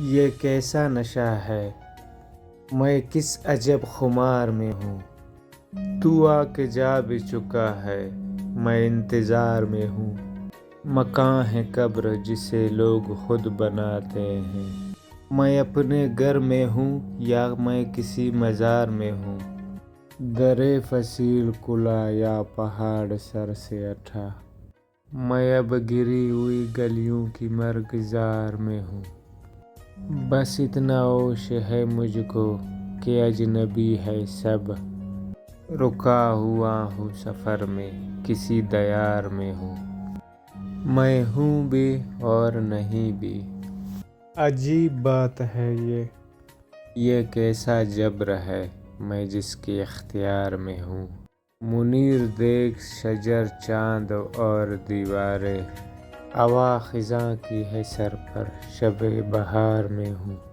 یہ کیسا نشہ ہے، میں کس عجب خمار میں ہوں۔ تو آ کے جا بھی چکا ہے، میں انتظار میں ہوں۔ مکاں ہے قبر جسے لوگ خود بناتے ہیں، میں اپنے گھر میں ہوں یا میں کسی مزار میں ہوں۔ درِ فصیل کھلا یا پہاڑ سر سے اٹھا، میں اب گری ہوئی گلیوں کی مرغزار میں ہوں۔ بس اتنا ہوش ہے مجھ کو کہ اجنبی ہے سب، رکا ہوا ہوں سفر میں کسی دیار میں ہوں۔ میں ہوں بھی اور نہیں بھی، عجیب بات ہے یہ کیسا جبر ہے میں جس کے اختیار میں ہوں۔ منیر دیکھ شجر چاند اور دیواریں، ہوا خزاں کی ہے سر پر شب بہار میں ہوں۔